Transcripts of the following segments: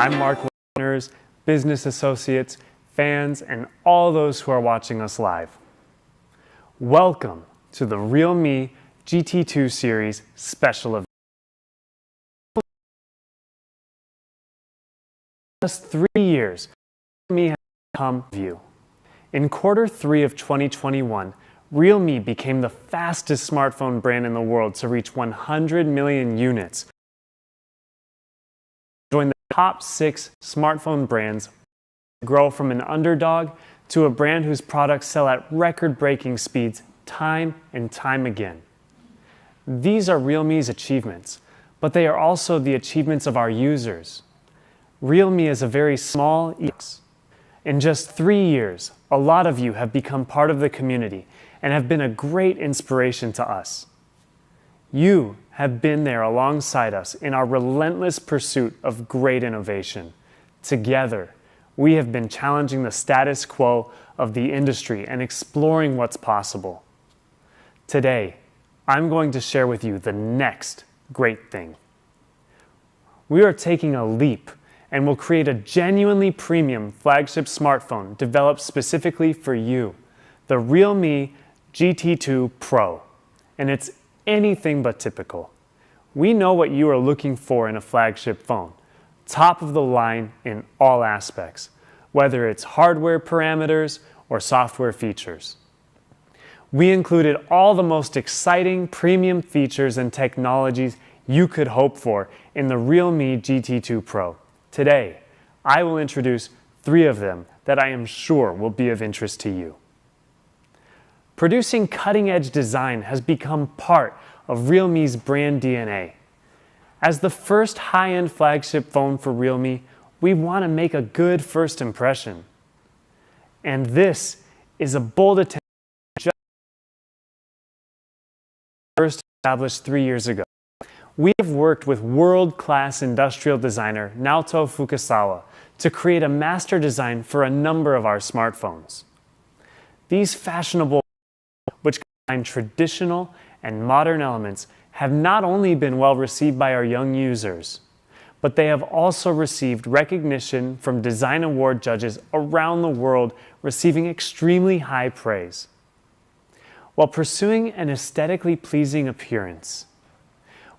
I'm Mark, listeners, business associates, fans, and all those who are watching us live. Welcome to the realme GT2 series special event. Just 3 years, realme has become view. In Q3 of 2021, realme became the fastest smartphone brand in the world to reach 100 million units. Join the top 6 smartphone brands, grow from an underdog to a brand whose products sell at record-breaking speeds time and time again. These are realme's achievements, but they are also the achievements of our users. realme is a very small ecosystem. In just 3 years, a lot of you have become part of the community and have been a great inspiration to us. You have been there alongside us in our relentless pursuit of great innovation. Together, we have been challenging the status quo of the industry and exploring what's possible. Today, I'm going to share with you the next great thing. We are taking a leap and will create a genuinely premium flagship smartphone developed specifically for you, the realme GT2 Pro. And it's anything but typical. We know what you are looking for in a flagship phone, top of the line in all aspects, whether it's hardware parameters or software features. We included all the most exciting premium features and technologies you could hope for in the realme GT2 Pro. Today, I will introduce 3 of them that I am sure will be of interest to you. Producing cutting-edge design has become part of realme's brand DNA. As the first high-end flagship phone for realme, we want to make a good first impression. And this is a bold attempt first established 3 years ago. We have worked with world-class industrial designer Naoto Fukasawa to create a master design for a number of our smartphones. These fashionable, which combine traditional and modern elements, have not only been well received by our young users, but they have also received recognition from design award judges around the world, receiving extremely high praise. While pursuing an aesthetically pleasing appearance,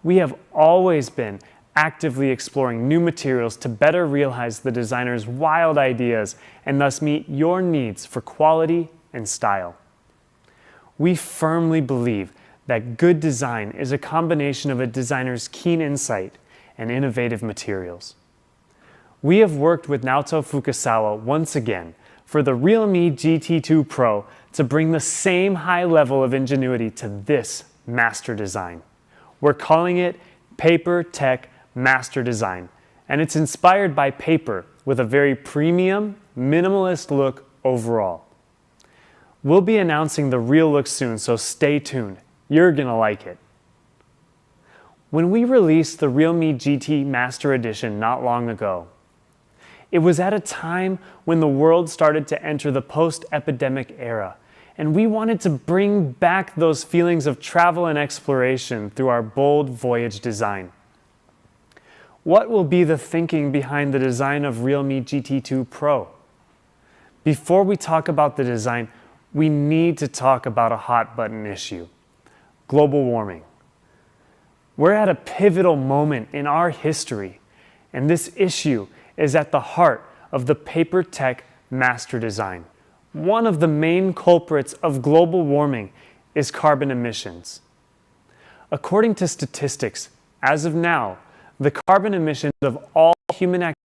we have always been actively exploring new materials to better realize the designer's wild ideas and thus meet your needs for quality and style. We firmly believe that good design is a combination of a designer's keen insight and innovative materials. We have worked with Naoto Fukasawa once again for the realme GT2 Pro to bring the same high level of ingenuity to this master design. We're calling it Paper Tech Master Design, and it's inspired by paper with a very premium, minimalist look overall. We'll be announcing the real look soon, so stay tuned. You're gonna like it. When we released the realme GT Master Edition not long ago, it was at a time when the world started to enter the post-epidemic era, and we wanted to bring back those feelings of travel and exploration through our bold voyage design. What will be the thinking behind the design of realme GT2 Pro? Before we talk about the design, we need to talk about a hot button issue: global warming. We're at a pivotal moment in our history, and this issue is at the heart of the Paper Tech Master Design. One of the main culprits of global warming is carbon emissions. According to statistics, as of now, the carbon emissions of all human activity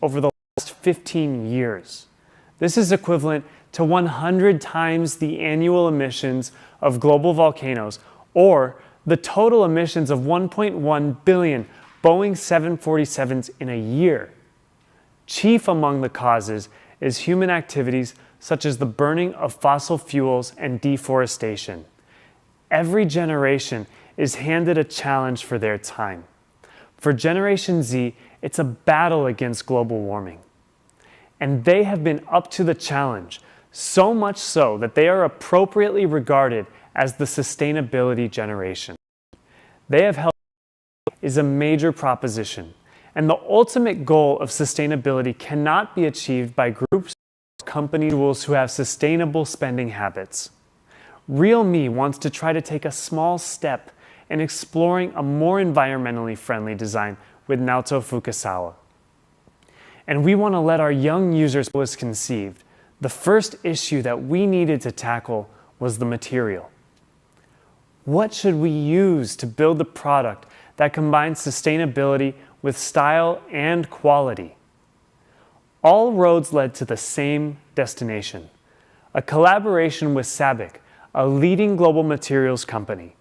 over the last 15 years. This is equivalent to 100 times the annual emissions of global volcanoes, or the total emissions of 1.1 billion Boeing 747s in a year. Chief among the causes is human activities such as the burning of fossil fuels and deforestation. Every generation is handed a challenge for their time. For Generation Z, it's a battle against global warming. And they have been up to the challenge, So much so that they are appropriately regarded as the sustainability generation. They have held is a major proposition, and the ultimate goal of sustainability cannot be achieved by groups or companies who have sustainable spending habits. Realme wants to try to take a small step in exploring a more environmentally friendly design with Naoto Fukasawa. And we want to let our young users know was conceived. The first issue that we needed to tackle was the material. What should we use to build the product that combines sustainability with style and quality? All roads led to the same destination, a collaboration with SABIC, a leading global materials company.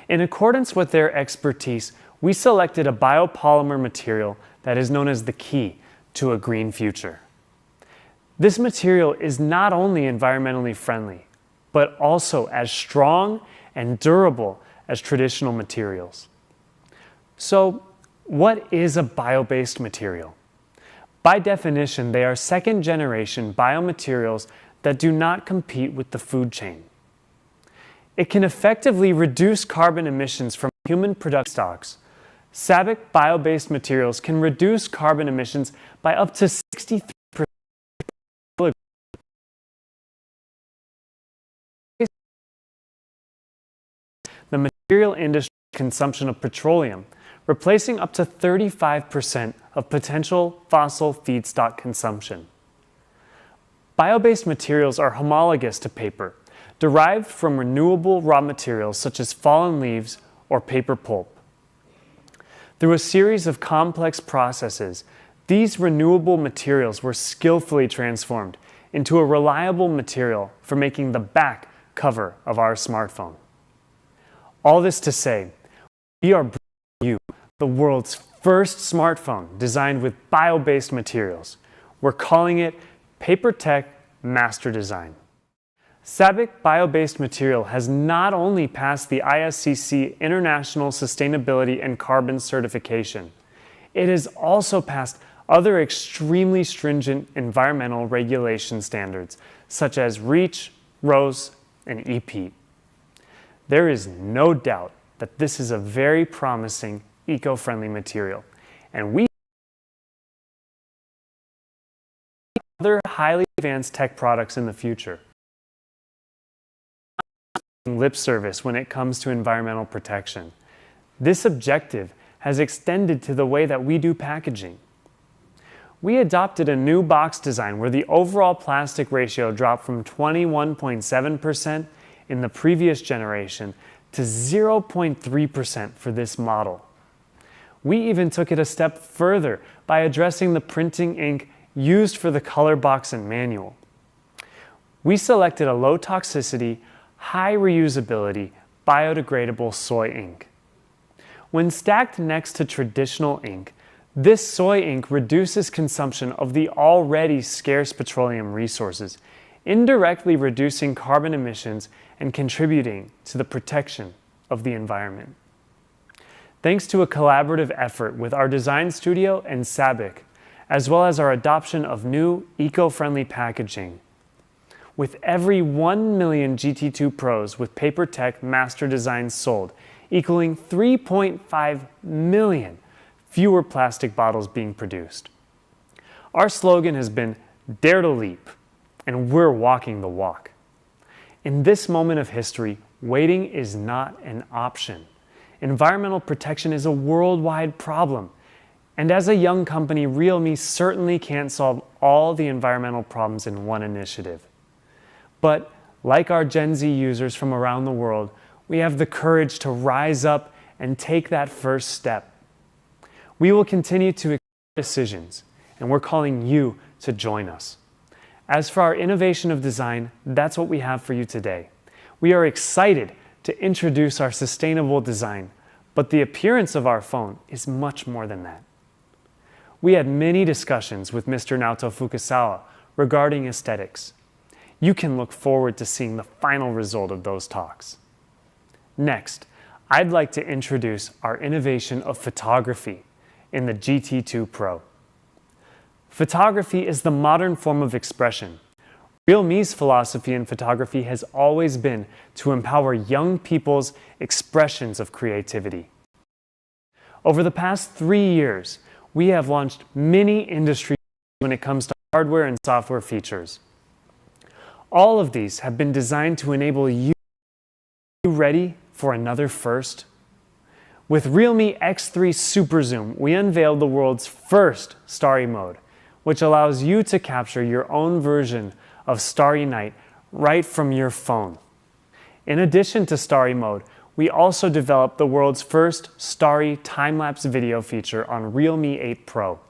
In accordance with their expertise, we selected a biopolymer material that is known as the key to a green future. This material is not only environmentally friendly, but also as strong and durable as traditional materials. So, what is a bio-based material? By definition, they are second-generation biomaterials that do not compete with the food chain. It can effectively reduce carbon emissions from human production stocks. SABIC bio-based materials can reduce carbon emissions by up to 63%. The material industry's consumption of petroleum, replacing up to 35% of potential fossil feedstock consumption. Bio-based materials are homologous to paper, derived from renewable raw materials such as fallen leaves or paper pulp. Through a series of complex processes, these renewable materials were skillfully transformed into a reliable material for making the back cover of our smartphone. All this to say, we are bringing you the world's first smartphone designed with bio-based materials. We're calling it PaperTech Master Design. SABIC bio-based material has not only passed the ISCC International Sustainability and Carbon Certification, it has also passed other extremely stringent environmental regulation standards such as REACH, RoHS, and EPEAT. There is no doubt that this is a very promising eco-friendly material, and we other highly advanced tech products in the future. Lip service when it comes to environmental protection. This objective has extended to the way that we do packaging. We adopted a new box design where the overall plastic ratio dropped from 21.7% in the previous generation to 0.3% for this model. We even took it a step further by addressing the printing ink used for the color box and manual. We selected a low toxicity, high reusability, biodegradable soy ink. When stacked next to traditional ink, this soy ink reduces consumption of the already scarce petroleum resources, indirectly reducing carbon emissions and contributing to the protection of the environment. Thanks to a collaborative effort with our design studio and SABIC, as well as our adoption of new eco-friendly packaging, with every 1 million GT2 Pros with PaperTech Master Designs sold, equaling 3.5 million fewer plastic bottles being produced. Our slogan has been, "Dare to leap," and we're walking the walk. In this moment of history, waiting is not an option. Environmental protection is a worldwide problem, and as a young company, Realme certainly can't solve all the environmental problems in one initiative. But like our Gen Z users from around the world, we have the courage to rise up and take that first step. We will continue to make decisions, and we're calling you to join us. As for our innovation of design, that's what we have for you today. We are excited to introduce our sustainable design, but the appearance of our phone is much more than that. We had many discussions with Mr. Naoto Fukasawa regarding aesthetics. You can look forward to seeing the final result of those talks. Next, I'd like to introduce our innovation of photography in the GT2 Pro. Photography is the modern form of expression, Realme's philosophy in photography has always been to empower young people's expressions of creativity. Over the past 3 years, we have launched many industry when it comes to hardware and software features. All of these have been designed to enable you ready for another first. With Realme X3 Super Zoom, we unveiled the world's first Starry Mode, which allows you to capture your own version of Starry Night right from your phone. In addition to Starry Mode, we also developed the world's first Starry time-lapse video feature on Realme 8 Pro,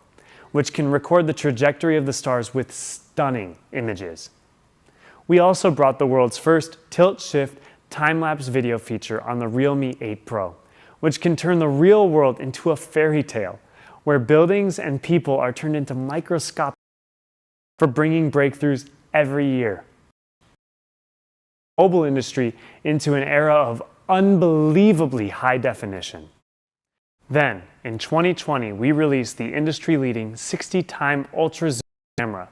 which can record the trajectory of the stars with stunning images. We also brought the world's first tilt-shift time-lapse video feature on the Realme 8 Pro, which can turn the real world into a fairy tale, where buildings and people are turned into microscopic for bringing breakthroughs every year. Mobile industry into an era of unbelievably high definition. Then, in 2020, we released the industry-leading 60x ultra zoom camera.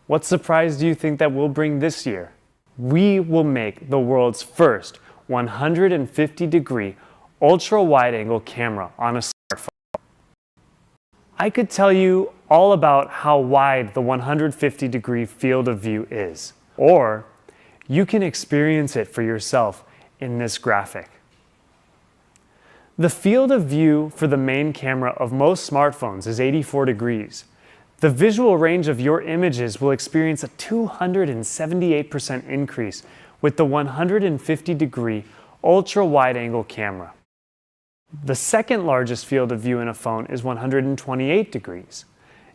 What surprise do you think that we'll bring this year? We will make the world's first 150-degree ultra-wide-angle camera on a smartphone. I could tell you all about how wide the 150-degree field of view is, or you can experience it for yourself in this graphic. The field of view for the main camera of most smartphones is 84 degrees. The visual range of your images will experience a 278% increase with the 150-degree ultra-wide-angle camera. The second largest field of view in a phone is 128 degrees,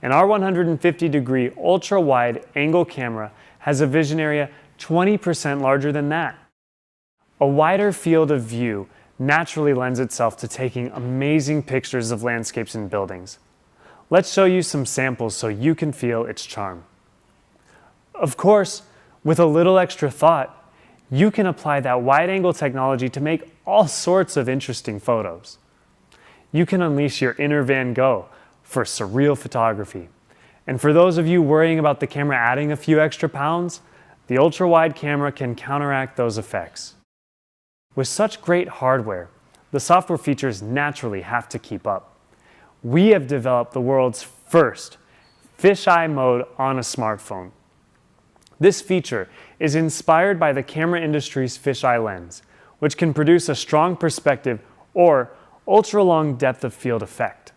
and our 150-degree ultra-wide-angle camera has a vision area 20% larger than that. A wider field of view naturally lends itself to taking amazing pictures of landscapes and buildings. Let's show you some samples so you can feel its charm. Of course, with a little extra thought, you can apply that wide-angle technology to make all sorts of interesting photos. You can unleash your inner Van Gogh for surreal photography. And for those of you worrying about the camera adding a few extra pounds, the ultra-wide camera can counteract those effects. With such great hardware, the software features naturally have to keep up. We have developed the world's first fisheye mode on a smartphone. This feature is inspired by the camera industry's fisheye lens, which can produce a strong perspective or ultra-long depth of field effect.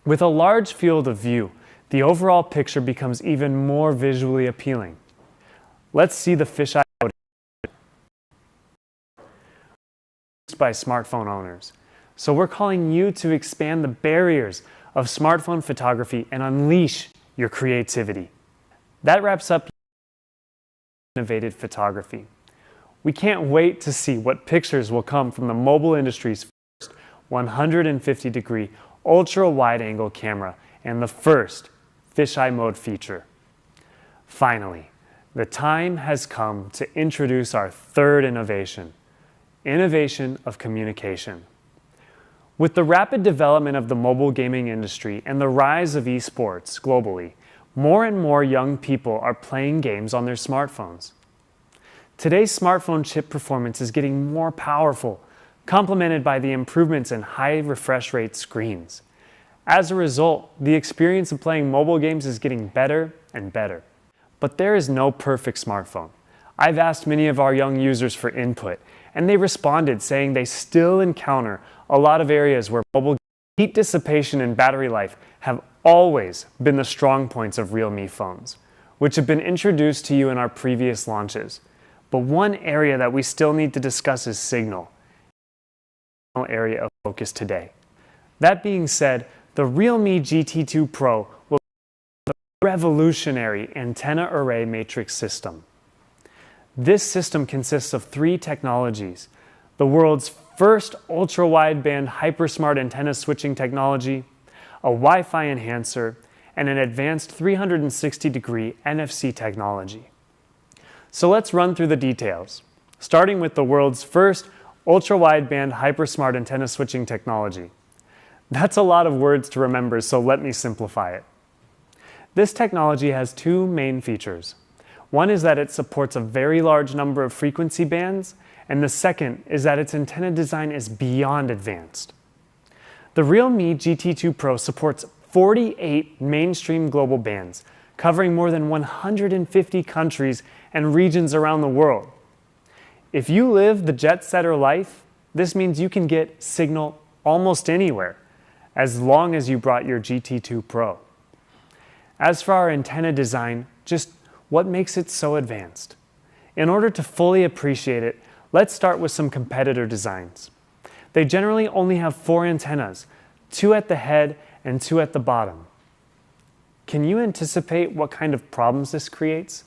With a large field of view, the overall picture becomes even more visually appealing. Let's see the fisheye mode used by smartphone owners. So we're calling you to expand the barriers of smartphone photography and unleash your creativity. That wraps up innovative photography. We can't wait to see what pictures will come from the mobile industry's first 150-degree ultra-wide-angle camera and the first fisheye mode feature. Finally, the time has come to introduce our third innovation of communication. With the rapid development of the mobile gaming industry and the rise of esports globally, more and more young people are playing games on their smartphones. Today's smartphone chip performance is getting more powerful, complemented by the improvements in high refresh rate screens. As a result, the experience of playing mobile games is getting better and better. But there is no perfect smartphone. I've asked many of our young users for input, and they responded saying they still encounter a lot of areas where mobile heat dissipation and battery life have always been the strong points of Realme phones, which have been introduced to you in our previous launches. But one area that we still need to discuss is signal, area of focus today. That being said, the realme GT2 Pro will be a revolutionary antenna array matrix system. This system consists of 3 technologies: the world's first ultra-wideband hypersmart antenna switching technology, a Wi-Fi enhancer, and an advanced 360-degree NFC technology. So let's run through the details, starting with the world's first ultra-wideband hypersmart antenna switching technology. That's a lot of words to remember, so let me simplify it. This technology has 2 main features. One is that it supports a very large number of frequency bands, and the second is that its antenna design is beyond advanced. The realme GT2 Pro supports 48 mainstream global bands, covering more than 150 countries and regions around the world. If you live the jet-setter life, this means you can get signal almost anywhere, as long as you brought your GT2 Pro. As for our antenna design, just what makes it so advanced? In order to fully appreciate it, let's start with some competitor designs. They generally only have 4 antennas, 2 at the head and 2 at the bottom. Can you anticipate what kind of problems this creates?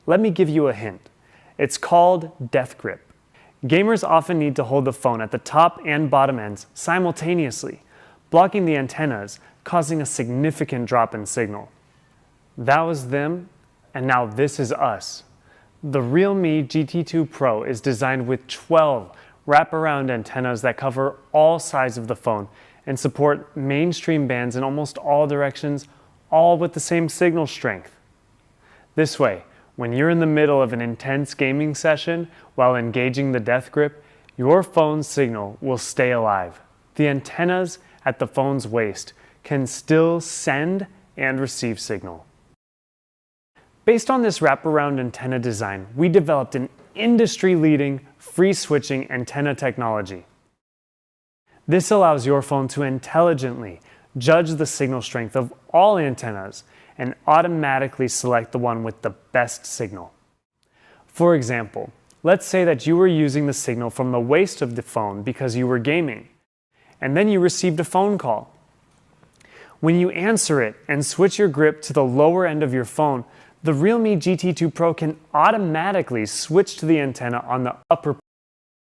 Let me give you a hint. It's called death grip. Gamers often need to hold the phone at the top and bottom ends simultaneously, blocking the antennas, causing a significant drop in signal. That was them, and now this is us. The realme GT2 Pro is designed with 12 wraparound antennas that cover all sides of the phone and support mainstream bands in almost all directions, all with the same signal strength. This way, when you're in the middle of an intense gaming session while engaging the death grip, your phone's signal will stay alive. The antennas at the phone's waist can still send and receive signal. Based on this wraparound antenna design, we developed an industry-leading free-switching antenna technology. This allows your phone to intelligently judge the signal strength of all antennas and automatically select the one with the best signal. For example, let's say that you were using the signal from the waist of the phone because you were gaming, and then you received a phone call. When you answer it and switch your grip to the lower end of your phone, the realme GT2 Pro can automatically switch to the antenna on the upper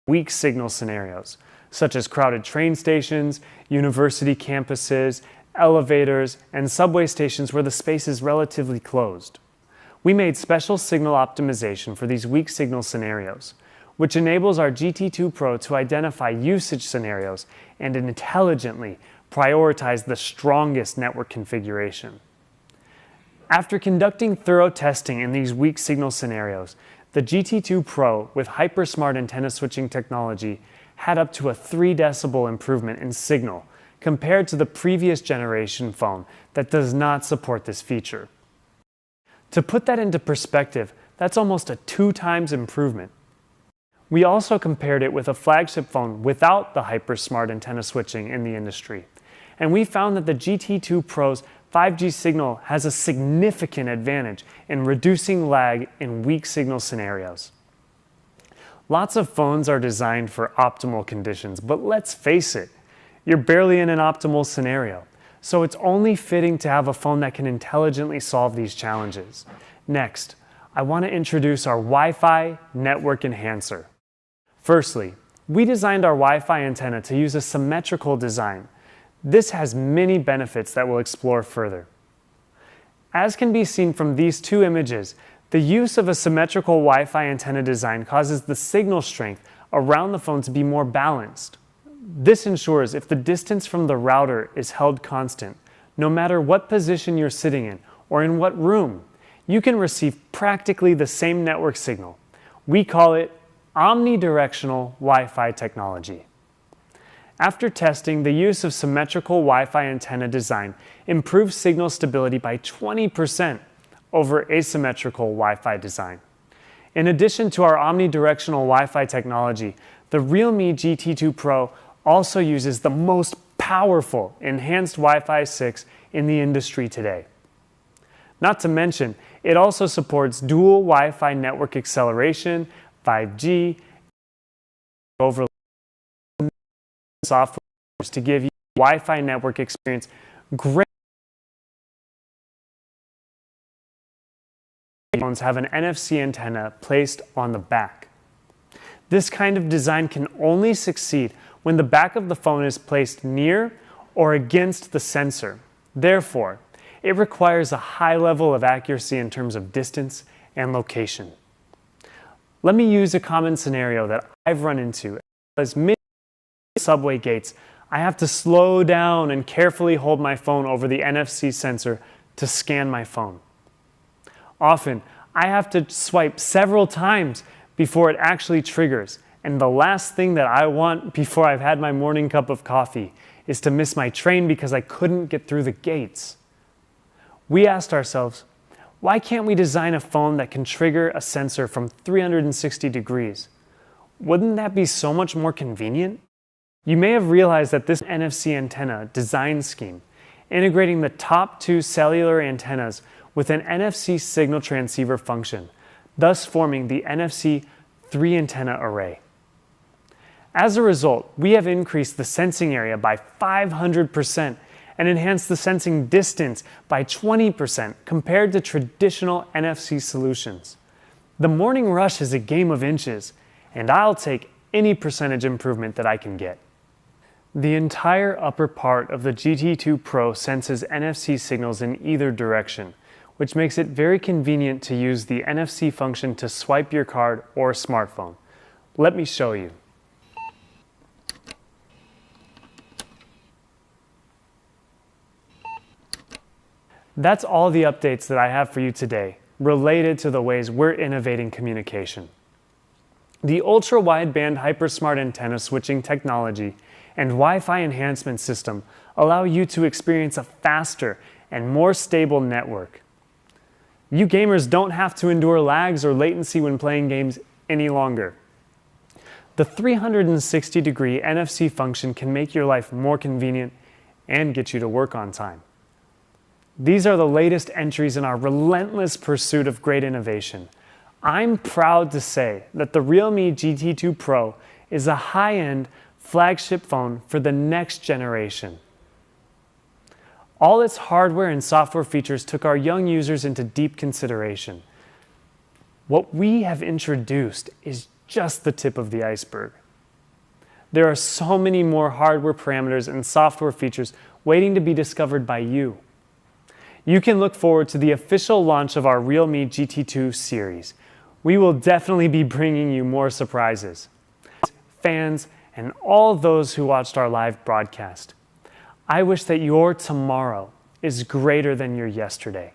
weak signal scenarios, such as crowded train stations, university campuses, elevators, and subway stations where the space is relatively closed. We made special signal optimization for these weak signal scenarios, which enables our GT2 Pro to identify usage scenarios and intelligently prioritize the strongest network configuration. After conducting thorough testing in these weak signal scenarios, the GT2 Pro with HyperSmart antenna switching technology had up to a 3 decibel improvement in signal compared to the previous generation phone that does not support this feature. To put that into perspective, that's almost a 2 times improvement. We also compared it with a flagship phone without the HyperSmart antenna switching in the industry, and we found that the GT2 Pro's 5G signal has a significant advantage in reducing lag in weak signal scenarios. Lots of phones are designed for optimal conditions, but let's face it, you're barely in an optimal scenario. So it's only fitting to have a phone that can intelligently solve these challenges. Next, I want to introduce our Wi-Fi network enhancer. Firstly, we designed our Wi-Fi antenna to use a symmetrical design. This has many benefits that we'll explore further. As can be seen from these 2 images, the use of a symmetrical Wi-Fi antenna design causes the signal strength around the phone to be more balanced. This ensures if the distance from the router is held constant, no matter what position you're sitting in or in what room, you can receive practically the same network signal. We call it omnidirectional Wi-Fi technology. After testing, the use of symmetrical Wi-Fi antenna design improves signal stability by 20% over asymmetrical Wi-Fi design. In addition to our omnidirectional Wi-Fi technology, the realme GT2 Pro also uses the most powerful enhanced Wi-Fi 6 in the industry today. Not to mention, it also supports dual Wi-Fi network acceleration, 5G, overlay software to give you a Wi-Fi network experience great. Phones have an NFC antenna placed on the back. This kind of design can only succeed when the back of the phone is placed near or against the sensor. Therefore, it requires a high level of accuracy in terms of distance and location. Let me use a common scenario that I've run into. As many subway gates, I have to slow down and carefully hold my phone over the NFC sensor to scan my phone. Often, I have to swipe several times before it actually triggers. And the last thing that I want before I've had my morning cup of coffee is to miss my train because I couldn't get through the gates. We asked ourselves, why can't we design a phone that can trigger a sensor from 360 degrees? Wouldn't that be so much more convenient? You may have realized that this NFC antenna design scheme, integrating the top two cellular antennas with an NFC signal transceiver function, thus forming the NFC 3-antenna array. As a result, we have increased the sensing area by 500% and enhanced the sensing distance by 20% compared to traditional NFC solutions. The morning rush is a game of inches, and I'll take any percentage improvement that I can get. The entire upper part of the GT2 Pro senses NFC signals in either direction, which makes it very convenient to use the NFC function to swipe your card or smartphone. Let me show you. That's all the updates that I have for you today related to the ways we're innovating communication. The ultra-wideband hypersmart antenna switching technology and Wi-Fi enhancement system allow you to experience a faster and more stable network. You gamers don't have to endure lags or latency when playing games any longer. The 360-degree NFC function can make your life more convenient and get you to work on time. These are the latest entries in our relentless pursuit of great innovation. I'm proud to say that the realme GT2 Pro is a high-end flagship phone for the next generation. All its hardware and software features took our young users into deep consideration. What we have introduced is just the tip of the iceberg. There are so many more hardware parameters and software features waiting to be discovered by you. You can look forward to the official launch of our realme GT2 series. We will definitely be bringing you more surprises. Fans, and all those who watched our live broadcast, I wish that your tomorrow is greater than your yesterday.